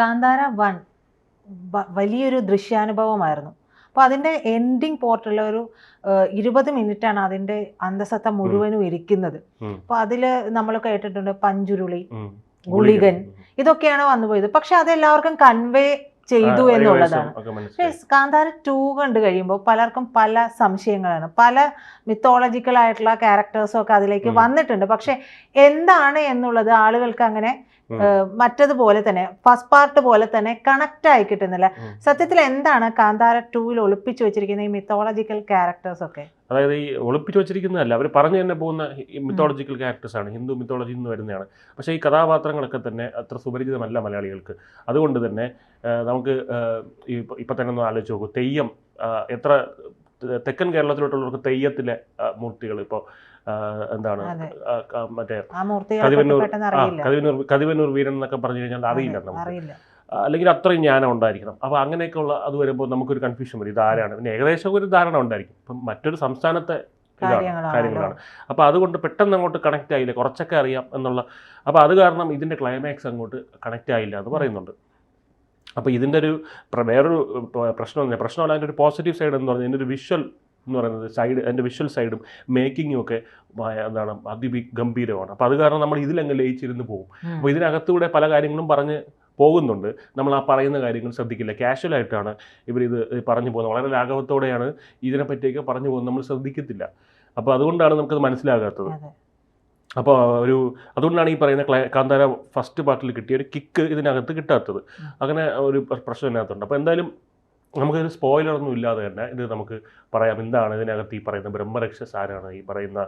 കാന്താര 1 വലിയൊരു ദൃശ്യാനുഭവമായിരുന്നു. അപ്പോൾ അതിൻ്റെ എൻഡിങ് പോർട്ടുള്ള ഒരു 20 മിനിറ്റാണ് അതിൻ്റെ അന്തസത്ത മുഴുവനും ഇരിക്കുന്നത്. അപ്പോൾ അതിൽ നമ്മൾ കേട്ടിട്ടുണ്ട് പഞ്ചുരുളി, ഗുളികൻ, ഇതൊക്കെയാണ് വന്നുപോയത്. പക്ഷെ അതെല്ലാവർക്കും കൺവേ ചെയ്തു എന്നുള്ളതാണ്. കാന്താര 2 കണ്ടു കഴിയുമ്പോൾ പലർക്കും പല സംശയങ്ങളാണ്. പല മിത്തോളജിക്കൽ ആയിട്ടുള്ള ക്യാരക്ടേഴ്സും ഒക്കെ അതിലേക്ക് വന്നിട്ടുണ്ട്. പക്ഷെ എന്താണ് എന്നുള്ളത് ആളുകൾക്ക് അങ്ങനെ മറ്റതുപോലെ തന്നെ ഫസ്റ്റ് പാർട്ട് പോലെ തന്നെ കണക്ട് ആയി കിട്ടുന്നില്ല. സത്യത്തിൽ എന്താണ് കാന്താര 2-ൽ ഒളിപ്പിച്ചു വെച്ചിരിക്കുന്ന ഈ മിത്തോളജിക്കൽ ക്യാരക്ടേഴ്സ് ഒക്കെ? അതായത് ഈ ഒളിപ്പിച്ചു വെച്ചിരിക്കുന്നതല്ല, അവർ പറഞ്ഞു തന്നെ പോകുന്ന മിത്തോളജിക്കൽ ക്യാരക്ടേഴ്സ് ആണ്, ഹിന്ദു മിത്തോളജിയിൽ നിന്ന് വരുന്നതാണ്. പക്ഷേ ഈ കഥാപാത്രങ്ങളൊക്കെ തന്നെ അത്ര സുപരിചിതമല്ല മലയാളികൾക്ക്. അതുകൊണ്ട് തന്നെ നമുക്ക് ഇപ്പം തന്നെ ഒന്ന് ആലോചിച്ച് നോക്കൂ, തെയ്യം എത്ര തെക്കൻ കേരളത്തിലോട്ടുള്ളവർക്ക് തെയ്യത്തിലെ മൂർത്തികൾ ഇപ്പോൾ എന്താണ് മറ്റേ കതിവന്നൂർ വീരൻ എന്നൊക്കെ പറഞ്ഞു കഴിഞ്ഞാൽ അറിയില്ല നമുക്ക്, അല്ലെങ്കിൽ അത്രയും ജ്ഞാനം ഉണ്ടായിരിക്കണം. അപ്പോൾ അങ്ങനെയൊക്കെയുള്ള അത് വരുമ്പോൾ നമുക്കൊരു കൺഫ്യൂഷൻ വരും, ഇത് ആരാണ്. പിന്നെ ഏകദേശം ഒരു ധാരണ ഉണ്ടായിരിക്കും. ഇപ്പം മറ്റൊരു സംസ്ഥാനത്തെ കാര്യങ്ങളാണ്. അപ്പോൾ അതുകൊണ്ട് പെട്ടെന്ന് അങ്ങോട്ട് കണക്റ്റ് ആയില്ല, കുറച്ചൊക്കെ അറിയാം എന്നുള്ള. അപ്പോൾ അത് കാരണം ഇതിൻ്റെ ക്ലൈമാക്സ് അങ്ങോട്ട് കണക്റ്റ് ആയില്ല എന്ന് പറയുന്നുണ്ട്. അപ്പോൾ ഇതിൻ്റെ ഒരു വേറൊരു പ്രശ്നമല്ല, അതിൻ്റെ ഒരു പോസിറ്റീവ് സൈഡ് എന്ന് പറഞ്ഞാൽ ഇതിൻ്റെ ഒരു വിഷ്വൽ എന്ന് പറയുന്നത് സൈഡ്, അതിൻ്റെ വിഷ്വൽ സൈഡും മേക്കിങ്ങും ഒക്കെ എന്താണ് അതിഗംഭീരമാണ്. അപ്പോൾ അത് കാരണം നമ്മൾ ഇതിലങ്ങ് ലയിച്ചിരുന്ന് പോകും. അപ്പോൾ ഇതിനകത്തൂടെ പല കാര്യങ്ങളും പറഞ്ഞ് പോകുന്നുണ്ട്, നമ്മൾ ആ പറയുന്ന കാര്യങ്ങൾ ശ്രദ്ധിക്കില്ല. കാഷ്വലായിട്ടാണ് ഇവരിത് പറഞ്ഞു പോകുന്നത്, വളരെ ലാഘവത്തോടെയാണ് ഇതിനെപ്പറ്റിയൊക്കെ പറഞ്ഞു പോകുന്നത്, നമ്മൾ ശ്രദ്ധിക്കത്തില്ല. അപ്പോൾ അതുകൊണ്ടാണ് നമുക്കത് മനസ്സിലാകാത്തത്. അപ്പോൾ അതുകൊണ്ടാണ് ഈ പറയുന്ന കാന്താര ഫസ്റ്റ് പാർട്ടിൽ കിട്ടിയ ഒരു കിക്ക് ഇതിനകത്ത് കിട്ടാത്തത്. അങ്ങനെ ഒരു പ്രശ്നം ഇതിനകത്തുണ്ട്. അപ്പോൾ എന്തായാലും നമുക്കൊരു സ്പോയിലറൊന്നും ഇല്ലാതെ തന്നെ ഇത് നമുക്ക് പറയാം, എന്താണ് ഇതിനകത്ത് ഈ പറയുന്ന ബ്രഹ്മരക്ഷസ് ആരാണ്, ഈ പറയുന്ന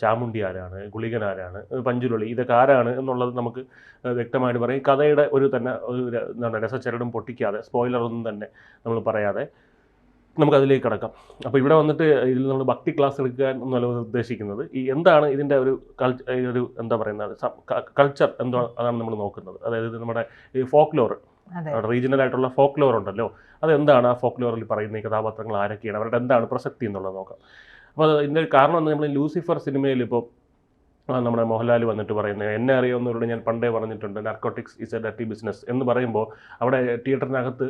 ചാമുണ്ടി ആരാണ്, ഗുളികൻ ആരാണ്, പഞ്ചുരുളി, ഇതൊക്കെ ആരാണ് എന്നുള്ളത് നമുക്ക് വ്യക്തമായിട്ട് പറയും. കഥയുടെ ഒരു തന്നെ എന്താണ് രസച്ചരടും പൊട്ടിക്കാതെ, സ്പോയിലറൊന്നും തന്നെ നമ്മൾ പറയാതെ നമുക്കതിലേക്ക് കിടക്കാം. അപ്പോൾ ഇവിടെ വന്നിട്ട് ഇതിൽ നമ്മൾ ഭക്തി ക്ലാസ് എടുക്കാൻ എന്നല്ല ഉദ്ദേശിക്കുന്നത്. ഈ എന്താണ് ഇതിൻ്റെ ഒരു എന്താ പറയുന്നത് കൾച്ചർ എന്തോ അതാണ് നമ്മൾ നോക്കുന്നത്. അതായത് നമ്മുടെ ഈ ഫോക്ലോർ, റീജിയണൽ ആയിട്ടുള്ള ഫോക്ലോർ ഉണ്ടല്ലോ, അതെന്താണ്, ആ ഫോക്ലോറിൽ പറയുന്ന ഈ കഥാപാത്രങ്ങൾ ആരൊക്കെയാണ്, അവരുടെ എന്താണ് പ്രസക്തി എന്നുള്ളത് നോക്കാം. അപ്പോൾ ഇതിൻ്റെ കാരണം എന്ന് നമ്മൾ ലൂസിഫർ സിനിമയിൽ ഇപ്പോൾ നമ്മുടെ മോഹൻലാൽ വന്നിട്ട് പറയുന്നത്, എന്നെ അറിയാവുന്നവരോട് ഞാൻ പണ്ടേ പറഞ്ഞിട്ടുണ്ട്, narcotics is A dirty business എന്ന് പറയുമ്പോൾ അവിടെ തിയേറ്ററിനകത്ത്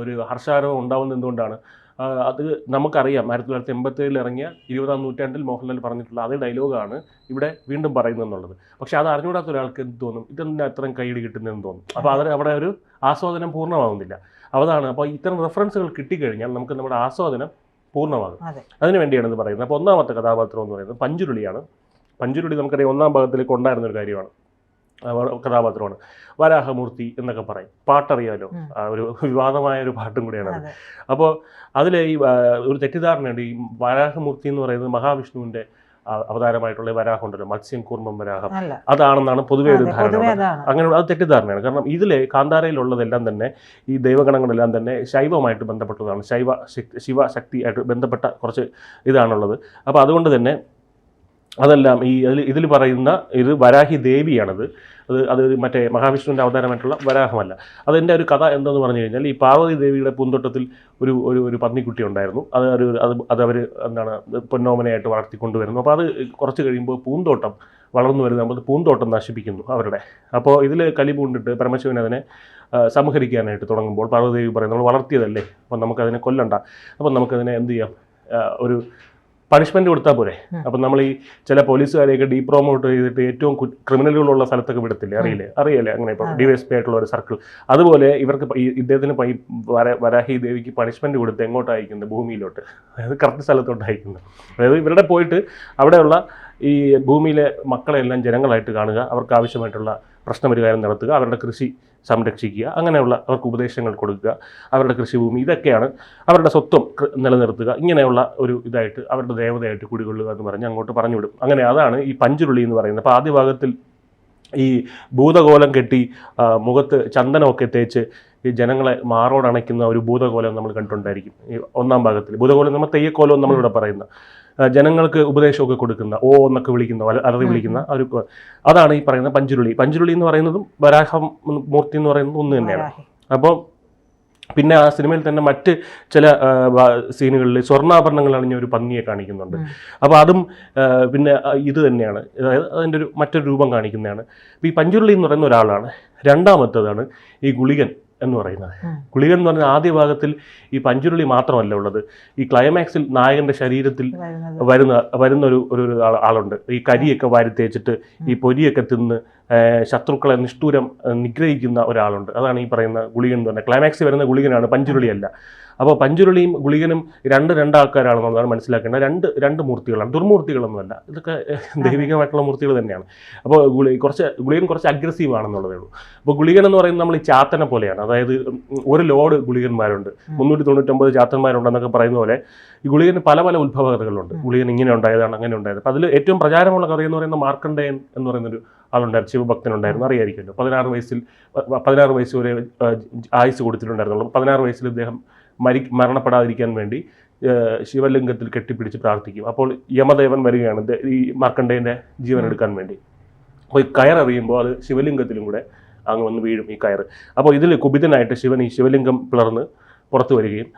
ഒരു ഹർഷാരവം ഉണ്ടാവുന്നത് എന്തുകൊണ്ടാണ്? അത് നമുക്കറിയാം, 1987 ഇറങ്ങിയ 20-ാം നൂറ്റാണ്ടിൽ മോഹൻലാൽ പറഞ്ഞിട്ടുള്ള അതേ ഡയലോഗാണ് ഇവിടെ വീണ്ടും പറയുന്നതെന്നുള്ളത്. പക്ഷേ അത് അറിഞ്ഞുകൂടാത്ത ഒരാൾക്ക് എന്ത് തോന്നും, ഇതെന്താ അത്രയും കൈയ്യടി കിട്ടുന്നതെന്ന് തോന്നും. അപ്പോൾ അവിടെ ഒരു ആസ്വാദനം പൂർണ്ണമാകുന്നില്ല. അതാണ്. അപ്പോൾ ഇത്തരം റെഫറൻസുകൾ കിട്ടിക്കഴിഞ്ഞാൽ നമുക്ക് നമ്മുടെ ആസ്വാദനം പൂർണ്ണമാകും. അതിനു വേണ്ടിയാണ് ഇത് പറയുന്നത്. അപ്പോൾ ഒന്നാമത്തെ കഥാപാത്രം എന്ന് പറയുന്നത് പഞ്ചുരുളിയാണ്. പഞ്ചുരുളി നമുക്കറിയാം 1-ാം ഭാഗത്തിലേക്ക് ഉണ്ടായിരുന്നൊരു കാര്യമാണ്, കഥാപാത്രമാണ്. വരാഹമൂർത്തി എന്നൊക്കെ പറയും, പാട്ടറിയാലോ, ഒരു വിവാദമായ ഒരു പാട്ടും കൂടിയാണത്. അപ്പോൾ അതിൽ ഈ ഒരു തെറ്റിദ്ധാരണയുണ്ട്, ഈ വരാഹമൂർത്തി എന്ന് പറയുന്നത് മഹാവിഷ്ണുവിൻ്റെ അവതാരമായിട്ടുള്ള വരാഹം ഉണ്ടല്ലോ, മത്സ്യം കൂർമ്മം വരാഹം, അതാണെന്നാണ് പൊതുവെ ഒരു ധാരണ. അങ്ങനെ അത് തെറ്റിദ്ധാരണയാണ്. കാരണം ഇതിലെ കാന്താരയിലുള്ളതെല്ലാം തന്നെ ഈ ദൈവഗണങ്ങളെല്ലാം തന്നെ ശൈവമായിട്ട് ബന്ധപ്പെട്ടതാണ്, ശിവശക്തിയായിട്ട് ബന്ധപ്പെട്ട കുറച്ച് ഇതാണുള്ളത്. അപ്പോൾ അതുകൊണ്ട് തന്നെ അതെല്ലാം ഇതിൽ പറയുന്ന ഇത് വരാഹി ദേവിയാണത്. അത് മറ്റേ മഹാവിഷ്ണുവിൻ്റെ അവതാരമായിട്ടുള്ള വരാഹമല്ല. അതിൻ്റെ ഒരു കഥ എന്തെന്ന് പറഞ്ഞു കഴിഞ്ഞാൽ, ഈ പാർവതി ദേവിയുടെ പൂന്തോട്ടത്തിൽ ഒരു പന്നിക്കുട്ടി ഉണ്ടായിരുന്നു. അത് അവർ എന്താണ് പൊന്നോമനയായിട്ട് വളർത്തിക്കൊണ്ടുവരുന്നു. അപ്പോൾ അത് കുറച്ച് കഴിയുമ്പോൾ പൂന്തോട്ടം വളർന്നു വരുന്നത് പൂന്തോട്ടം നശിപ്പിക്കുന്നു അവരുടെ. അപ്പോൾ ഇതിൽ കലി പൂണ്ടിട്ട് പരമശിവൻ അതിനെ സംഹരിക്കാനായിട്ട് തുടങ്ങുമ്പോൾ പാർവതി ദേവി പറയും, നമ്മൾ വളർത്തിയതല്ലേ, അപ്പം നമുക്കതിനെ കൊല്ലണ്ട, അപ്പം നമുക്കതിനെ എന്ത് ചെയ്യാം, ഒരു പണിഷ്മെൻറ്റ് കൊടുത്താൽ പോരെ. അപ്പം നമ്മൾ ഈ ചില പോലീസുകാരെയൊക്കെ ഡീപ്രോമോട്ട് ചെയ്തിട്ട് ഏറ്റവും ക്രിമിനലുകളുള്ള സ്ഥലത്തൊക്കെ വിടത്തില്ലേ, അറിയില്ലേ അങ്ങനെ ഇപ്പോൾ DYSP ആയിട്ടുള്ള ഒരു സർക്കിൾ. അതുപോലെ ഇവർക്ക് ഇദ്ദേഹത്തിന് വരാഹി ദേവിക്ക് പണിഷ്മെൻറ്റ് കൊടുത്ത് എങ്ങോട്ട് അയക്കുന്നത്, ഭൂമിയിലോട്ട്, അതായത് കറക്റ്റ് സ്ഥലത്തോട്ട് അയക്കുന്നത്. അതായത് ഇവരുടെ പോയിട്ട് അവിടെയുള്ള ഈ ഭൂമിയിലെ മക്കളെല്ലാം ജനങ്ങളായിട്ട് കാണുക, അവർക്ക് ആവശ്യമായിട്ടുള്ള പ്രശ്നപരിഹാരം നടത്തുക, അവരുടെ കൃഷി സംരക്ഷിക്കുക, അങ്ങനെയുള്ള അവർക്ക് ഉപദേശങ്ങൾ കൊടുക്കുക, അവരുടെ കൃഷിഭൂമി ഇതൊക്കെയാണ് അവരുടെ സ്വത്വം നിലനിർത്തുക, ഇങ്ങനെയുള്ള ഒരു ഇതായിട്ട് അവരുടെ ദേവതയായിട്ട് കുടികൊള്ളുക എന്ന് പറഞ്ഞ് അങ്ങോട്ട് പറഞ്ഞുവിടും. അങ്ങനെ അതാണ് ഈ പഞ്ചുരുളി എന്ന് പറയുന്നത്. അപ്പോൾ ആദ്യ ഭാഗത്തിൽ ഈ ഭൂതകോലം കെട്ടി മുഖത്ത് ചന്ദനമൊക്കെ തേച്ച് ഈ ജനങ്ങളെ മാറോടണയ്ക്കുന്ന ഒരു ഭൂതകോലം നമ്മൾ കണ്ടിട്ടുണ്ടായിരിക്കും. ഈ 1-ാം ഭാഗത്തിൽ ഭൂതകോലം നമ്മൾ തെയ്യക്കോലം നമ്മളിവിടെ പറയുന്ന, ജനങ്ങൾക്ക് ഉപദേശമൊക്കെ കൊടുക്കുന്ന, ഓ എന്നൊക്കെ വിളിക്കുന്ന, അലറി വിളിക്കുന്ന ഒരു, അതാണ് ഈ പറയുന്ന പഞ്ചുരുളി. പഞ്ചുരുളി എന്ന് പറയുന്നതും വരാഹമൂർത്തി എന്ന് പറയുന്നതും ഒന്ന് തന്നെയാണ്. അപ്പോൾ പിന്നെ ആ സിനിമയിൽ തന്നെ മറ്റ് ചില സീനുകളിൽ സ്വർണ്ണാഭരണങ്ങൾ അണിഞ്ഞ ഒരു പന്നിയെ കാണിക്കുന്നുണ്ട്. അപ്പോൾ അതും പിന്നെ ഇത് തന്നെയാണ്, അതായത് അതിൻ്റെ മറ്റൊരു രൂപം കാണിക്കുന്നതാണ്. അപ്പോൾ ഈ പഞ്ചുരുളി എന്ന് പറയുന്ന ഒരാളാണ് രണ്ടാമത്തേതാണ് ഈ ഗുളികൻ എന്ന് പറയുന്നത്. ഗുളികൻ എന്ന് പറഞ്ഞാൽ ആദ്യ ഭാഗത്തിൽ ഈ പഞ്ചുരുളി മാത്രമല്ല ഉള്ളത്, ഈ ക്ലൈമാക്സിൽ നായകന്റെ ശരീരത്തിൽ വരുന്ന ഒരു ആളുണ്ട്. ഈ കരിയൊക്കെ വാരി തേച്ചിട്ട് ഈ പൊരിയൊക്കെ തിന്ന് ശത്രുക്കളെ നിഷ്ഠൂരം നിഗ്രഹിക്കുന്ന ഒരാളുണ്ട്. അതാണ് ഈ പറയുന്ന ഗുളികൻ എന്ന് പറഞ്ഞാൽ. ക്ലൈമാക്സിൽ വരുന്ന ഗുളികനാണ്, പഞ്ചുരുളിയല്ല. അപ്പോൾ പഞ്ചുരുളിയും ഗുളികനും രണ്ട് ആൾക്കാരാണെന്നുള്ളതാണ് മനസ്സിലാക്കേണ്ടത്. രണ്ട് മൂർത്തികളാണ്, ദുർമൂർത്തികളൊന്നുമല്ല. ഇതൊക്കെ ദൈവികമായിട്ടുള്ള മൂർത്തികൾ തന്നെയാണ്. അപ്പോൾ ഗുളികൻ കുറച്ച് അഗ്രസീവ് ആണെന്നുള്ളതേ ഉള്ളൂ. അപ്പോൾ ഗുളികൻ എന്ന് പറയുന്നത് നമ്മൾ ഈ ചാത്തനെ പോലെയാണ്. അതായത് ഒരു ലോഡ് ഗുളികന്മാരുണ്ട്, 399 ചാത്തന്മാരുണ്ടെന്നൊക്കെ പറയുന്ന പോലെ ഈ ഗുളികന് പല പല ഉത്ഭവകഥകളുണ്ട്. ഗുളികൻ ഇങ്ങനെ ഉണ്ടായതാണ്, അങ്ങനെ ഉണ്ടായത്. അപ്പോൾ അതിൽ ഏറ്റവും പ്രചാരമുള്ള കഥ എന്ന് പറയുന്നത് മാർക്കണ്ഡേയൻ എന്ന് പറയുന്നൊരു ആളുണ്ടായിരുന്നു, ശിവഭക്തനുണ്ടായിരുന്നു, അറിയായിരിക്കുമല്ലോ. 16 വയസ്സ് വരെ ആയുസ് കൊടുത്തിട്ടുണ്ടായിരുന്നുള്ളൂ. 16 വയസ്സിൽ ഇദ്ദേഹം മരണപ്പെടാതിരിക്കാൻ വേണ്ടി ശിവലിംഗത്തിൽ കെട്ടിപ്പിടിച്ച് പ്രാർത്ഥിക്കും. അപ്പോൾ യമദേവൻ വരികയാണ് ഈ മാർക്കണ്ഡേയൻ്റെ ജീവൻ എടുക്കാൻ വേണ്ടി. അപ്പോൾ ഈ കയറെറിയുമ്പോൾ അത് ശിവലിംഗത്തിലും കൂടെ അങ്ങ് വന്ന് വീഴും ഈ കയറ്. അപ്പോൾ ഇതിൽ കുപിതനായിട്ട് ശിവൻ ഈ ശിവലിംഗം പിളർന്ന് പുറത്തു വരികയും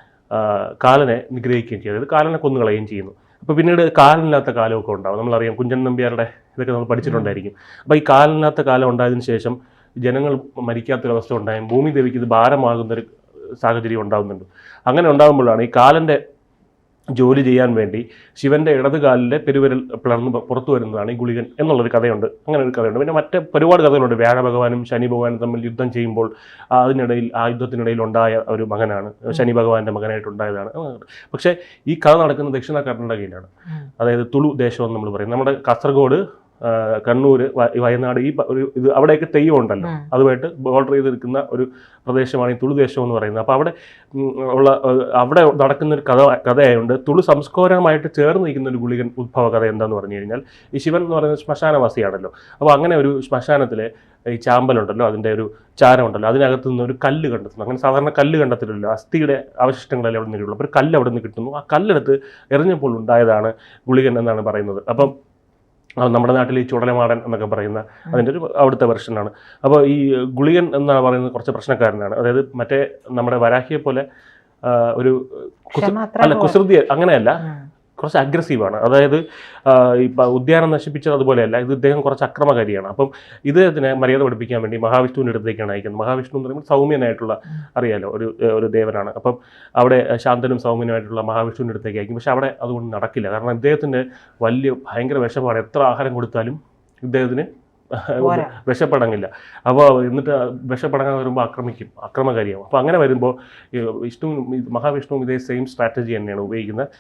കാലനെ നിഗ്രഹിക്കുകയും ചെയ്യും. അതായത് കാലനെ കൊന്നുകളയുകയും ചെയ്യുന്നു. അപ്പോൾ പിന്നീട് കാലില്ലാത്ത കാലമൊക്കെ ഉണ്ടാവും. നമ്മളറിയാം, കുഞ്ചൻ നമ്പ്യാരുടെ ഇതൊക്കെ നമ്മൾ പഠിച്ചിട്ടുണ്ടായിരിക്കും. അപ്പോൾ ഈ കാലില്ലാത്ത കാലം ഉണ്ടായതിനു ശേഷം ജനങ്ങൾ മരിക്കാത്തൊരവസ്ഥ ഉണ്ടായും, ഭൂമി ദേവിക്ക് ഇത് ഭാരമാകുന്നൊരു സാഹചര്യം ഉണ്ടാകുന്നുണ്ട്. അങ്ങനെ ഉണ്ടാകുമ്പോഴാണ് ഈ കാലൻ്റെ ജോലി ചെയ്യാൻ വേണ്ടി ശിവന്റെ ഇടതുകാലിലെ പെരുവിരൽ പിളർന്ന് പുറത്തു വരുന്നതാണ് ഈ ഗുളികൻ എന്നുള്ളൊരു കഥയുണ്ട്. അങ്ങനെ ഒരു കഥയുണ്ട്. പിന്നെ മറ്റ് ഒരുപാട് കഥകളുണ്ട്. വ്യാഴഭഗവാനും ശനി ഭഗവാനും തമ്മിൽ യുദ്ധം ചെയ്യുമ്പോൾ ആ യുദ്ധത്തിനിടയിൽ ഉണ്ടായ ഒരു മകനാണ്, ശനി ഭഗവാന്റെ മകനായിട്ടുണ്ടായതാണ്. പക്ഷേ ഈ കഥ നടക്കുന്നത് ദക്ഷിണ കർണാടകയിലാണ്. അതായത് തുളു ദേശം എന്ന് നമ്മൾ പറയും. നമ്മുടെ കാസർഗോഡ്, കണ്ണൂർ, വയനാട് ഈ ഇത് അവിടെയൊക്കെ തെയ്യം ഉണ്ടല്ലോ, അതുമായിട്ട് ബോർഡർ ചെയ്ത് നിൽക്കുന്ന ഒരു പ്രദേശമാണ് ഈ തുളു ദേശം എന്ന് പറയുന്നത്. അപ്പോൾ അവിടെ നടക്കുന്ന ഒരു കഥയായതുകൊണ്ട് തുളു സംസ്കാരമായിട്ട് ചേർന്ന് നിൽക്കുന്ന ഒരു ഗുളികൻ ഉത്ഭവ കഥ എന്താന്ന് പറഞ്ഞു കഴിഞ്ഞാൽ, ഈ ശിവൻ എന്ന് പറയുന്നത് ശ്മശാനവാസിയാണല്ലോ. അപ്പോൾ അങ്ങനെ ഒരു ശ്മശാനത്തിലെ ഈ ചാമ്പലുണ്ടല്ലോ, അതിൻ്റെ ഒരു ചാരമുണ്ടല്ലോ, അതിനകത്ത് നിന്ന് ഒരു കല്ല് കണ്ടെത്തുന്നു. അങ്ങനെ സാധാരണ കല്ല് കണ്ടെത്തില്ലല്ലോ, അസ്ഥിയുടെ അവശിഷ്ടങ്ങളെല്ലാം അവിടെ നിന്നുള്ള ഒരു കല്ല് അവിടെ നിന്ന് കിട്ടുന്നു. ആ കല്ലെടുത്ത് എറിഞ്ഞപ്പോൾ ഉണ്ടായതാണ് ഗുളികൻ എന്നാണ് പറയുന്നത്. അപ്പം നമ്മുടെ നാട്ടിൽ ഈ ചുടലമാടൻ എന്നൊക്കെ പറയുന്ന അതിൻ്റെ ഒരു അവിടുത്തെ വെർഷനാണ്. അപ്പോൾ ഈ ഗുളികൻ എന്നാണ് പറയുന്നത് കുറച്ച് പ്രശ്നക്കാരനാണ്. അതായത് മറ്റേ നമ്മുടെ വരാഹിയെ പോലെ കുസൃതി അങ്ങനെയല്ല, കുറച്ച് അഗ്രസീവാണ്. അതായത് ഇപ്പം ഉദ്യാനം നശിപ്പിച്ചത് അതുപോലെയല്ല, ഇത് ഇദ്ദേഹം കുറച്ച് അക്രമകാരിയാണ്. അപ്പം ഇതിനെ മര്യാദ പഠിപ്പിക്കാൻ വേണ്ടി മഹാവിഷ്ണുവിൻ്റെ അടുത്തേക്കാണ് അയക്കുന്നത്. മഹാവിഷ്ണു എന്ന് പറയുമ്പോൾ സൗമ്യനായിട്ടുള്ള, അറിയാലോ, ഒരു ദേവനാണ്. അപ്പം അവിടെ ശാന്തനും സൗമ്യനുമായിട്ടുള്ള മഹാവിഷ്ണുവിൻ്റെ അടുത്തേക്ക് അയക്കും. പക്ഷെ അവിടെ അതുകൊണ്ട് നടക്കില്ല. കാരണം ഇദ്ദേഹത്തിൻ്റെ ഭയങ്കര വിഷമാണ്. എത്ര ആഹാരം കൊടുത്താലും ഇദ്ദേഹത്തിന് വിശപ്പടങ്ങില്ല. അപ്പോൾ എന്നിട്ട് വിശപ്പടങ്ങാൻ വരുമ്പോൾ അക്രമകാരിയാവും. അപ്പോൾ അങ്ങനെ വരുമ്പോൾ മഹാവിഷ്ണുവും ഇതേ സെയിം സ്ട്രാറ്റജി തന്നെയാണ് ഉപയോഗിക്കുന്നത്.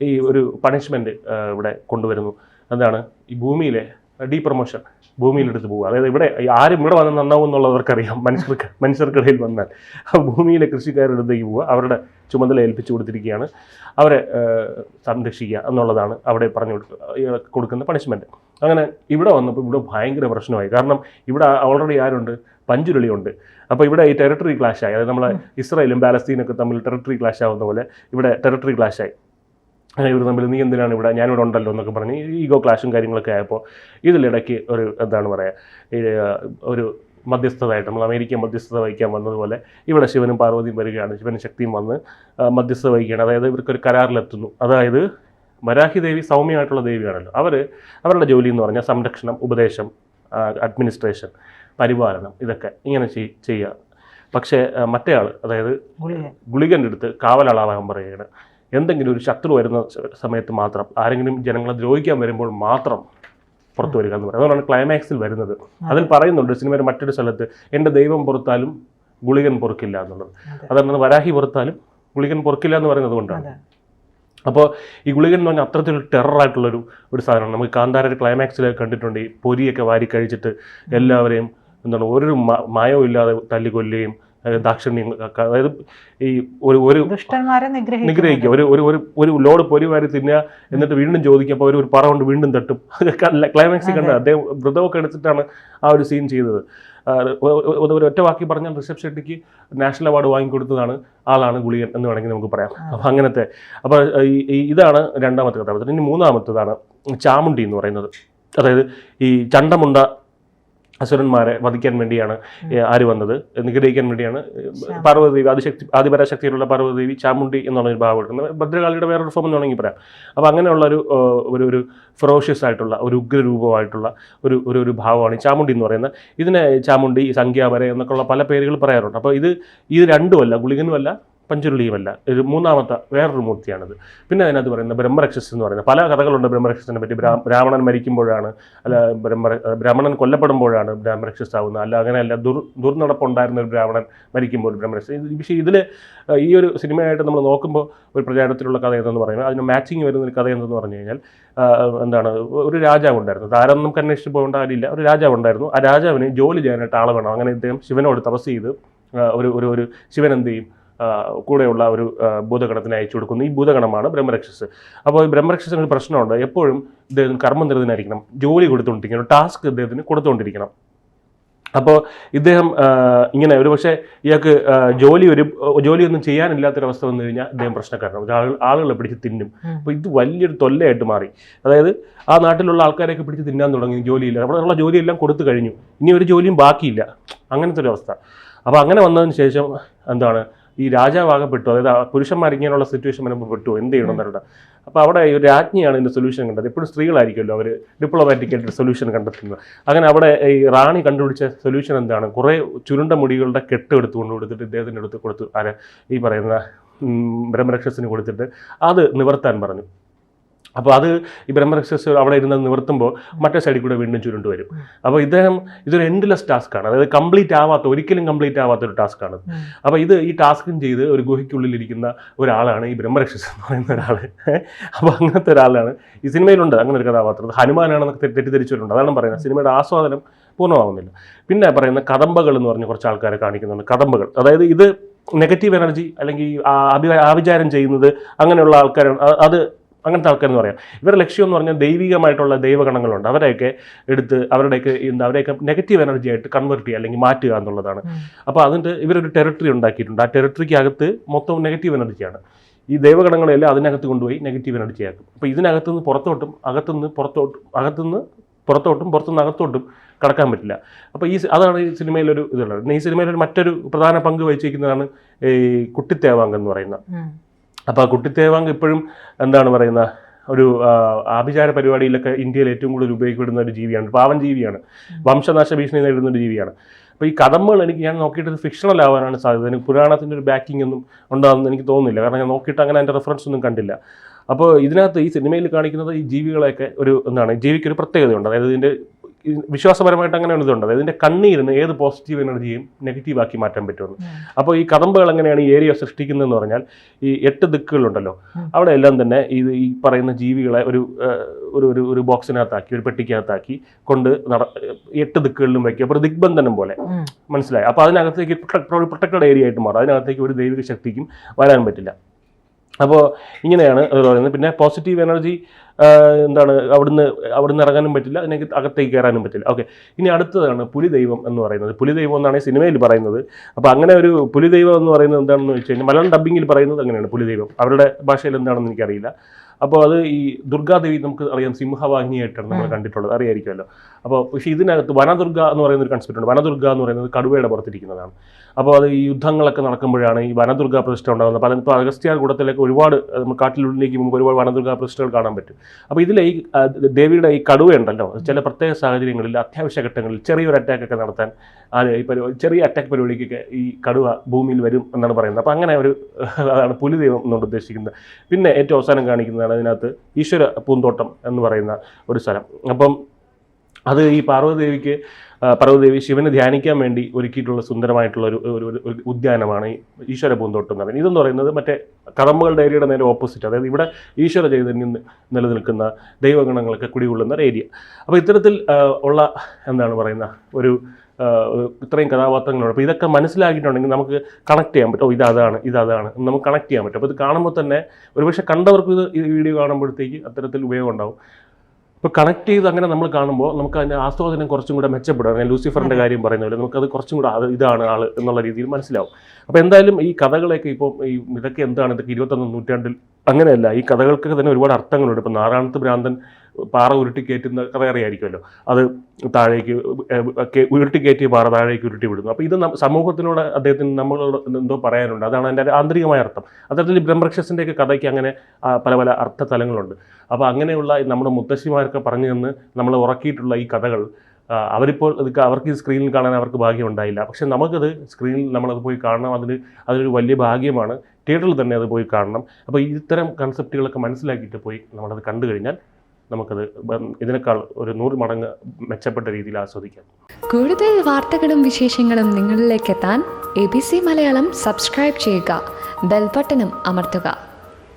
ഈ ഒരു പണിഷ്മെൻറ്റ് ഇവിടെ കൊണ്ടുവരുന്നു. എന്താണ് ഈ ഭൂമിയിലെ ഡീപ്രമോഷൻ, ഭൂമിയിലെടുത്ത് പോകുക. അതായത് ആരും ഇവിടെ വന്ന് നന്നാവും എന്നുള്ളവർക്കറിയാം. മനുഷ്യർക്കിടയിൽ വന്നാൽ ഭൂമിയിലെ കൃഷിക്കാരുടെ അടുത്തേക്ക് പോവുക, അവരുടെ ചുമതല ഏൽപ്പിച്ചു കൊടുത്തിരിക്കുകയാണ്, അവരെ സംരക്ഷിക്കുക എന്നുള്ളതാണ് അവിടെ പറഞ്ഞു കൊടുക്കുന്ന പണിഷ്മെൻറ്റ്. അങ്ങനെ ഇവിടെ വന്നപ്പോൾ ഇവിടെ ഭയങ്കര പ്രശ്നമായി. കാരണം ഇവിടെ ഓൾറെഡി ആരുണ്ട്, പഞ്ചുരുളിയുണ്ട്. അപ്പോൾ ഇവിടെ ഈ ടെറിട്ടറി ക്ലാഷായി. അതായത് നമ്മളെ ഇസ്രായേലും പാലസ്തീനൊക്കെ തമ്മിൽ ടെറിട്ടറി ക്ലാഷ് ആവുന്ന പോലെ ഇവിടെ ടെറിട്ടറി ക്ലാഷായി. ഇവർ തമ്മിൽ നീ എന്തിനാണ് ഇവിടെ, ഞാനിവിടെ ഉണ്ടല്ലോ എന്നൊക്കെ പറഞ്ഞ് ഈഗോ ക്ലാഷും കാര്യങ്ങളൊക്കെ ആയപ്പോൾ ഇതിലിടയ്ക്ക് എന്താണ് പറയുക, ഒരു മധ്യസ്ഥതായിട്ട് നമ്മൾ അമേരിക്ക മധ്യസ്ഥത വഹിക്കാൻ വന്നതുപോലെ ഇവിടെ ശിവനും പാർവതിയും വരികയാണ്. ശിവനും ശക്തിയും വന്ന് മധ്യസ്ഥത വഹിക്കുകയാണ്. അതായത് ഇവർക്കൊരു കരാറിലെത്തുന്നു. അതായത് വരാഹി ദേവി സൗമ്യമായിട്ടുള്ള ദേവിയാണല്ലോ, അവരുടെ ജോലി എന്ന് പറഞ്ഞാൽ സംരക്ഷണം, ഉപദേശം, അഡ്മിനിസ്ട്രേഷൻ, പരിപാലനം, ഇതൊക്കെ ഇങ്ങനെ ചെയ്യുക. പക്ഷേ മറ്റേ ആൾ, അതായത് ഗുളികൻ്റെ അടുത്ത് കാവലാളാവാൻ പറയുകയാണ്. എന്തെങ്കിലും ഒരു ശത്രു വരുന്ന സമയത്ത് മാത്രം, ആരെങ്കിലും ജനങ്ങളെ ദ്രോഹിക്കാൻ വരുമ്പോൾ മാത്രം പുറത്തു വരിക എന്ന് പറയും. അതുകൊണ്ടാണ് ക്ലൈമാക്സിൽ വരുന്നത്. അതിൽ പറയുന്നുണ്ട് സിനിമയുടെ മറ്റൊരു സ്ഥലത്ത്, എൻ്റെ ദൈവം പുറത്താലും ഗുളികൻ പൊറുക്കില്ല എന്നുള്ളത്. അതാണ് വരാഹി പുറത്താലും ഗുളികൻ പൊറുക്കില്ല എന്ന് പറയുന്നത് കൊണ്ടാണ്. അപ്പോൾ ഈ ഗുളികൻ എന്ന് പറഞ്ഞാൽ അത്രത്തിലൊരു ടെററായിട്ടുള്ളൊരു സാധനമാണ്. നമുക്ക് കാന്താര ക്ലൈമാക്സിലൊക്കെ കണ്ടിട്ടുണ്ട്. ഈ പൊരിയൊക്കെ വാരി കഴിച്ചിട്ട് എല്ലാവരെയും എന്താണ് ഒരു മായവും ഇല്ലാതെ തല്ലിക്കൊല്ലുകയും ദാക്ഷിണ്യം, അതായത് ഈ ഒരു നിഗ്രഹിക്കുക, ഒരു ലോഡ് പൊരി വാരി തിന്നുക, എന്നിട്ട് വീണ്ടും ചോദിക്കുക. അപ്പോൾ ഒരു പറ കൊണ്ട് വീണ്ടും തട്ടും. ക്ലൈമാക്സിൽ കണ്ട അദ്ദേഹം വ്രതമൊക്കെ എടുത്തിട്ടാണ് ആ ഒരു സീൻ ചെയ്തത്. ഒരു ഒറ്റ വാക്കി പറഞ്ഞാൽ ഋഷഭ് ഷെട്ടിക്ക് നാഷണൽ അവാർഡ് വാങ്ങിക്കൊടുത്തതാണ് ആളാണ് ഗുളികൻ എന്ന് വേണമെങ്കിൽ നമുക്ക് പറയാം. അപ്പം അങ്ങനത്തെ. അപ്പോൾ ഇതാണ് രണ്ടാമത്തെ കഥാപാത്രം. ഇനി മൂന്നാമത്തേതാണ് ചാമുണ്ടി എന്ന് പറയുന്നത്. അതായത് ഈ ചണ്ടമുണ്ട അസുരന്മാരെ വധിക്കാൻ വേണ്ടിയാണ് ആര് വന്നത്, നിഗ്രഹിക്കാൻ വേണ്ടിയാണ് പാർവ്വതദേവി, ആദിപരാശക്തിയിലുള്ള പാർവ്വതദേവി ചാമുണ്ഡി എന്നുള്ള ഒരു ഭാവം എടുക്കുന്നത്. ഭദ്രകാളിയുടെ വേറൊരു ഫോം എന്ന് വേണമെങ്കിൽ പറയാം. അപ്പോൾ അങ്ങനെയുള്ള ഒരു ഫെറോഷ്യസ് ആയിട്ടുള്ള ഒരു ഉഗ്രരൂപമായിട്ടുള്ള ഒരു ഭാവമാണ് ഈ ചാമുണ്ഡി എന്ന് പറയുന്നത്. ഇതിനെ ചാമുണ്ഡി, സംഖ്യാവര എന്നൊക്കെയുള്ള പല പേരുകൾ പറയാറുണ്ട്. അപ്പോൾ ഇത് രണ്ടുമല്ല, ഗുളികനുമല്ല പഞ്ചുരുളിയുമല്ല, ഒരു മൂന്നാമത്തെ വേറൊരു മൂർത്തിയാണിത്. പിന്നെ അതിനകത്ത് പറയുന്നത് ബ്രഹ്മരക്ഷസ് എന്ന് പറയുന്നത് പല കഥകളുണ്ട് ബ്രഹ്മരക്ഷസിനെ പറ്റി. ബ്രാഹ്മണൻ മരിക്കുമ്പോഴാണ്, അല്ല ബ്രാഹ്മണൻ കൊല്ലപ്പെടുമ്പോഴാണ് ബ്രഹ്മരക്ഷസ് ആവുന്നത്. അല്ല അങ്ങനെയല്ല, ദുർനടപ്പുണ്ടായിരുന്ന ഒരു ബ്രാഹ്മണൻ മരിക്കുമ്പോൾ ബ്രഹ്മരക്ഷസ്. പക്ഷേ ഇതിൽ ഈ ഒരു സിനിമയായിട്ട് നമ്മൾ നോക്കുമ്പോൾ ഒരു പ്രചാരത്തിലുള്ള കഥ എന്തെന്ന് പറയുന്നത്, അതിന് മാച്ചിങ് വരുന്ന ഒരു കഥ എന്തെന്ന് പറഞ്ഞു കഴിഞ്ഞാൽ എന്താണ്, ഒരു രാജാവ് ഉണ്ടായിരുന്നു. താരം നമുക്ക് അന്വേഷിച്ച് പോകേണ്ട കാര്യമില്ല. ഒരു രാജാവ് ഉണ്ടായിരുന്നു. ആ രാജാവിന് ജോലി ചെയ്യാനായിട്ട് ആളെ വേണം. അങ്ങനെ ഇദ്ദേഹം ശിവനോട് തപസ് ചെയ്ത് ഒരു ശിവൻ എന്ത് ചെയ്യും, കൂടെയുള്ള ഒരു ഭൂതഗണത്തിനെ അയച്ചു കൊടുക്കുന്നു. ഈ ഭൂതഗണമാണ് ബ്രഹ്മരക്ഷസ്. അപ്പോൾ ഈ ബ്രഹ്മരക്ഷസിന് ഒരു പ്രശ്നമുണ്ട്. എപ്പോഴും ഇദ്ദേഹത്തിന് കർമ്മനിരതനായിരിക്കണം, ജോലി കൊടുത്തുകൊണ്ടിരിക്കണം, ടാസ്ക് ഇദ്ദേഹത്തിന് കൊടുത്തുകൊണ്ടിരിക്കണം. അപ്പോൾ ഇദ്ദേഹം ഇങ്ങനെ ഒരു പക്ഷേ ഇയാൾക്ക് ജോലിയൊന്നും ചെയ്യാനില്ലാത്തൊരവസ്ഥ വന്നു കഴിഞ്ഞാൽ ഇദ്ദേഹം പ്രശ്നക്കാരനാണ്. ആളുകളെ പിടിച്ച് തിന്നും. അപ്പോൾ ഇത് വലിയൊരു തൊല്ലയായിട്ട് മാറി. അതായത് ആ നാട്ടിലുള്ള ആൾക്കാരെയൊക്കെ പിടിച്ച് തിന്നാൻ തുടങ്ങി. ജോലിയില്ല, അവിടെയുള്ള ജോലിയെല്ലാം കൊടുത്തു കഴിഞ്ഞു, ഇനി ഒരു ജോലിയും ബാക്കിയില്ല, അങ്ങനത്തെ ഒരു അവസ്ഥ. അപ്പോൾ അങ്ങനെ വന്നതിന് ശേഷം എന്താണ്, ഈ രാജാവാകപ്പെട്ടു. അതായത് പുരുഷന്മാർ ഇങ്ങനെയുള്ള സിറ്റുവേഷൻ വരുമ്പോൾ പെട്ടു, എന്ത് ചെയ്യണം എന്നറിയില്ല. അപ്പോൾ അവിടെ ഒരു രാജ്ഞിയാണ് ഇതിൻ്റെ സൊല്യൂഷൻ കണ്ടത്. എപ്പോഴും സ്ത്രീകളായിരിക്കുമല്ലോ അവർ ഡിപ്ലോമാറ്റിക്കായിട്ട് സൊല്യൂഷൻ കണ്ടെത്തുന്നത്. അങ്ങനെ അവിടെ ഈ റാണി കണ്ടുപിടിച്ച സൊല്യൂഷൻ എന്താണ്, കുറേ ചുരുണ്ട മുടികളുടെ കെട്ട് കൊടുത്തിട്ട് ഇദ്ദേഹത്തിൻ്റെ അടുത്ത് കൊടുത്തു. ഈ പറയുന്ന ബ്രഹ്മരക്ഷസിന് കൊടുത്തിട്ട് അത് നിവർത്താൻ പറഞ്ഞു. അപ്പോൾ അത് ഈ ബ്രഹ്മരക്ഷസ് അവിടെ ഇരുന്ന് നിവർത്തുമ്പോൾ മറ്റേ സൈഡിൽ കൂടെ വീണ്ടും ചുരുണ്ട് വരും. അപ്പോൾ ഇതൊരു എൻഡ്ലെസ് ടാസ്ക്കാണ്. അതായത് ഒരിക്കലും കംപ്ലീറ്റ് ആവാത്ത ഒരു ടാസ്ക്കാണ്. അപ്പോൾ ഈ ടാസ്കും ചെയ്ത് ഒരു ഗുഹയ്ക്കുള്ളിലിരിക്കുന്ന ഒരാളാണ് ഈ ബ്രഹ്മരക്ഷസ് എന്ന് പറയുന്ന ഒരാൾ. അപ്പോൾ അങ്ങനത്തെ ഒരാളാണ് ഈ സിനിമയിലുണ്ട്. അങ്ങനെ ഒരു കഥാപാത്രം ഹനുമാനാണെന്നൊക്കെ തെറ്റിദ്ധരിച്ചിട്ടുണ്ട്. അതാണ് പറയുന്നത്, സിനിമയുടെ ആസ്വാദനം പൂർണ്ണമാകുന്നില്ല. പിന്നെ പറയുന്ന കദംബകൾ എന്ന് പറഞ്ഞ് കുറച്ച് ആൾക്കാരെ കാണിക്കുന്നുണ്ട്. കദംബകൾ, അതായത് ഇത് നെഗറ്റീവ് എനർജി അല്ലെങ്കിൽ ആഭിചാരം ചെയ്യുന്നത് അങ്ങനെയുള്ള ആൾക്കാരാണ്. അങ്ങനത്തെ ആൾക്കാരെന്ന് പറയാം. ഇവരുടെ ലക്ഷ്യം എന്ന് പറഞ്ഞാൽ ദൈവികമായിട്ടുള്ള ദൈവഗണങ്ങളുണ്ട്, അവരെയൊക്കെ എടുത്ത് അവരെയൊക്കെ നെഗറ്റീവ് എനർജി ആയിട്ട് കൺവേർട്ട് ചെയ്യുക അല്ലെങ്കിൽ മാറ്റുക എന്നുള്ളതാണ്. അപ്പോൾ അതിൻ്റെ ഇവരൊരു ടെറിട്ടറി ഉണ്ടാക്കിയിട്ടുണ്ട്. ആ ടെറിട്ടറിക്ക് അകത്ത് മൊത്തം നെഗറ്റീവ് എനർജിയാണ്. ഈ ദൈവഗണങ്ങളെല്ലാം അതിനകത്ത് കൊണ്ടുപോയി നെഗറ്റീവ് എനർജി ആക്കും. അപ്പോൾ ഇതിനകത്തുനിന്ന് പുറത്തോട്ടും അകത്തുനിന്ന് പുറത്തുനിന്ന് അകത്തോട്ടും കടക്കാൻ പറ്റില്ല. അപ്പോൾ അതാണ് ഈ സിനിമയിലൊരു ഇതുള്ളത്. പിന്നെ ഈ സിനിമയിലൊരു മറ്റൊരു പ്രധാന പങ്ക് വഹിച്ചിരിക്കുന്നതാണ് ഈ കുട്ടിത്തേവാങ്ക് എന്ന് പറയുന്നത്. അപ്പോൾ ആ കുട്ടിത്തേവാങ്ക് ഇപ്പോഴും എന്താണ് പറയുന്ന ഒരു ആഭിചാര പരിപാടിയിലൊക്കെ ഇന്ത്യയിൽ ഏറ്റവും കൂടുതൽ ഉപയോഗിക്കപ്പെടുന്ന ഒരു ജീവിയാണ്, പാവൻ ജീവിയാണ്, വംശനാശ ഭീഷണി നേരിടുന്ന ഒരു ജീവിയാണ്. അപ്പോൾ ഈ കഥകൾ ഞാൻ നോക്കിയിട്ട് ഫിക്ഷണൽ ആവാനാണ് സാധ്യത. എനിക്ക് പുരാണത്തിൻ്റെ ഒരു ബാക്കിംഗ് ഒന്നും ഉണ്ടാകുമെന്ന് എനിക്ക് തോന്നുന്നില്ല. കാരണം ഞാൻ നോക്കിയിട്ട് അങ്ങനെ അതിൻ്റെ റെഫറൻസ് ഒന്നും കണ്ടില്ല. അപ്പോൾ ഇതിനകത്ത് ഈ സിനിമയിൽ കാണിക്കുന്നത് ഈ ജീവികളെയൊക്കെ ജീവിക്കൊരു പ്രത്യേകതയുണ്ട്. അതായത് ഇതിൻ്റെ വിശ്വാസപരമായിട്ട് അങ്ങനെ ഒരു ഇതുണ്ട്. അതായത് ഇതിൻ്റെ കണ്ണീരിന് ഏത് പോസിറ്റീവ് എനർജിയും നെഗറ്റീവാക്കി മാറ്റാൻ പറ്റുമെന്ന്. അപ്പോൾ ഈ കദംബകൾ എങ്ങനെയാണ് ഈ ഏരിയ സൃഷ്ടിക്കുന്നതെന്ന് പറഞ്ഞാൽ, ഈ 8 ദിക്കുകളുണ്ടല്ലോ, അവിടെ എല്ലാം തന്നെ ഈ പറയുന്ന ജീവികളെ ഒരു ബോക്സിനകത്താക്കി, ഒരു പെട്ടിക്കകത്താക്കി കൊണ്ട് 8 ദിക്കുകളിലും വയ്ക്കുക. അപ്പോൾ ഒരു ദിഗ്ബന്ധനം പോലെ, മനസ്സിലായി. അപ്പോൾ അതിനകത്തേക്ക് പ്രൊട്ടക്റ്റഡ് ഏരിയ ആയിട്ട് മാറും. അതിനകത്തേക്ക് ഒരു ദൈവിക ശക്തിക്കും വരാൻ പറ്റില്ല. അപ്പോൾ ഇങ്ങനെയാണ് അത് പറയുന്നത്. പിന്നെ പോസിറ്റീവ് എനർജി അവിടുന്ന് ഇറങ്ങാനും പറ്റില്ല, അതിനകത്ത് അകത്തേക്ക് കയറാനും പറ്റില്ല. ഓക്കെ, ഇനി അടുത്തതാണ് പുലിദൈവം എന്ന് പറയുന്നത്. പുലിദൈവം എന്നാണ് ഈ സിനിമയിൽ പറയുന്നത്. അപ്പോൾ അങ്ങനെ ഒരു പുലിദൈവം എന്ന് പറയുന്നത് എന്താണെന്ന് വെച്ച് കഴിഞ്ഞാൽ മലയാളം ഡബ്ബിങ്ങിൽ പറയുന്നത് അങ്ങനെയാണ് പുലിദൈവം. അവരുടെ ഭാഷയിൽ എന്താണെന്ന് എനിക്കറിയില്ല. അപ്പോൾ അത് ഈ ദുർഗാദേവി നമുക്ക് അറിയാം, സിംഹവാഹിനിയായിട്ടാണ് നമ്മൾ കണ്ടിട്ടുള്ളത്, അറിയായിരിക്കുമല്ലോ. അപ്പോൾ പക്ഷേ ഇതിനകത്ത് വനദുർഗ എന്ന് പറയുന്ന ഒരു കൺസെപ്റ്റ് ഉണ്ട്. വനദുർഗ എന്ന് പറയുന്നത് കടുവയുടെ പുറത്തിരിക്കുന്നതാണ്. അപ്പോൾ അത് ഈ യുദ്ധങ്ങളൊക്കെ നടക്കുമ്പോഴാണ് ഈ വനദുർഗ പ്രതിഷ്ഠ ഉണ്ടാകുന്നത്. ഇപ്പോൾ അഗസ്ത്യാർകൂടത്തിലൊക്കെ ഒരുപാട് കാട്ടിലുള്ളിലേക്ക് മുമ്പ് ഒരുപാട് വനദുർഗ പ്രതിഷ്ഠകൾ കാണാൻ പറ്റും. അപ്പോൾ ഇതിലെ ഈ ദേവിയുടെ ഈ കടുവയുണ്ടല്ലോ, ചില പ്രത്യേക സാഹചര്യങ്ങളിൽ അത്യാവശ്യ ഘട്ടങ്ങളിൽ ചെറിയൊരു അറ്റാക്കൊക്കെ നടത്താൻ ചെറിയ അറ്റാക്ക് പരിപാടിക്കൊക്കെ ഈ കടുവ ഭൂമിയിൽ വരും എന്നാണ് പറയുന്നത്. അപ്പോൾ അങ്ങനെ അതാണ് പുലിദൈവം എന്നുകൊണ്ട് ഉദ്ദേശിക്കുന്നത്. പിന്നെ ഏറ്റവും അവസാനം കാണിക്കുന്നതാണ് അതിനകത്ത് ഈശ്വര പൂന്തോട്ടം എന്ന് പറയുന്ന ഒരു സ്ഥലം. അപ്പം അത് ഈ പാർവ്വതദേവി ശിവനെ ധ്യാനിക്കാൻ വേണ്ടി ഒരുക്കിയിട്ടുള്ള സുന്ദരമായിട്ടുള്ള ഒരു ഉദ്യാനമാണ് ഈ ഈശ്വര പൂന്തോട്ടം എന്ന് പറയുന്നത്. ഇതെന്ന് പറയുന്നത് മറ്റേ കദംബകളുടെ ഏരിയയുടെ നേരെ ഓപ്പോസിറ്റ്. അതായത് ഇവിടെ ഈശ്വര ചൈതന്യം നിലനിൽക്കുന്ന ദൈവഗണങ്ങളൊക്കെ കുടികൊള്ളുന്ന ഒരു ഏരിയ. അപ്പോൾ ഇത്തരത്തിൽ ഉള്ള എന്താണ് പറയുന്ന ഇത്രയും കഥാപാത്രങ്ങളുണ്ട്. അപ്പോൾ ഇതൊക്കെ മനസ്സിലാക്കിയിട്ടുണ്ടെങ്കിൽ നമുക്ക് കണക്ട് ചെയ്യാൻ പറ്റും. ഇതാണ് നമുക്ക് കണക്ട് ചെയ്യാൻ പറ്റും. അപ്പോൾ ഇത് കാണുമ്പോൾ തന്നെ ഒരുപക്ഷെ കണ്ടവർക്ക് ഈ വീഡിയോ കാണുമ്പോഴത്തേക്ക് അത്തരത്തിൽ ഉപയോഗം ഉണ്ടാവും. ഇപ്പോൾ കണക്ട് ചെയ്ത് അങ്ങനെ നമ്മൾ കാണുമ്പോൾ നമുക്ക് അതിൻ്റെ ആസ്വാദനം കുറച്ചും കൂടെ മെച്ചപ്പെടും. ഞാൻ ലൂസിഫറിൻ്റെ കാര്യം പറയുന്ന പോലെ നമുക്കത് കുറച്ചും കൂടെ ഇതാണ് ആൾ എന്നുള്ള രീതിയിൽ മനസ്സിലാവും. അപ്പോൾ എന്തായാലും ഈ കഥകളൊക്കെ ഇപ്പോൾ ഇതൊക്കെ എന്താണ്, ഇതൊക്കെ 21ാം നൂറ്റാണ്ടിൽ അങ്ങനെയല്ല. ഈ കഥകൾക്കൊക്കെ തന്നെ ഒരുപാട് അർത്ഥങ്ങളുണ്ട്. ഇപ്പോൾ നാരായണത്ത് ഭ്രാന്തൻ പാറ ഉരുട്ടിക്കയറ്റുന്ന കഥ അറിയായിരിക്കുമല്ലോ, അത് താഴേക്ക് ഉരുട്ടിക്കയറ്റിയ പാറ താഴേക്ക് ഉരുട്ടി വിടുന്നു. അപ്പോൾ ഇത് സമൂഹത്തിനോട് അദ്ദേഹത്തിന് നമ്മളോട് എന്തോ പറയാനുണ്ട്, അതാണ് എൻ്റെ ആന്തരികമായ അർത്ഥം. അത്തരത്തിൽ ബ്രഹ്മരക്ഷസിൻ്റെയൊക്കെ കഥയ്ക്ക് അങ്ങനെ പല പല അർത്ഥതലങ്ങളുണ്ട്. അപ്പോൾ അങ്ങനെയുള്ള നമ്മുടെ മുത്തശ്ശിമാരൊക്കെ പറഞ്ഞു തന്ന് നമ്മൾ ഉറക്കിയിട്ടുള്ള ഈ കഥകൾ അവരിപ്പോൾ അവർക്ക് ഈ സ്ക്രീനിൽ കാണാൻ അവർക്ക് ഭാഗ്യം ഉണ്ടായില്ല. പക്ഷെ നമുക്കത് സ്ക്രീനിൽ നമ്മളത് പോയി കാണണം, അതൊരു വലിയ ഭാഗ്യമാണ്. തിയേറ്ററിൽ തന്നെ അത് പോയി കാണണം. അപ്പോൾ ഇത്തരം കൺസെപ്റ്റുകളൊക്കെ മനസ്സിലാക്കിയിട്ട് പോയി നമ്മളത് കണ്ടു കഴിഞ്ഞാൽ നമുക്കത് ഇതിനേക്കാൾ ഒരു 100 മടങ്ങ് മെച്ചപ്പെട്ട രീതിയിൽ ആസ്വദിക്കാം. കൂടുതൽ വാർത്തകളും വിശേഷങ്ങളും നിങ്ങളിലേക്ക് എത്താൻ ABC മലയാളം സബ്സ്ക്രൈബ് ചെയ്യുക, ബെൽ ബട്ടണും അമർത്തുക.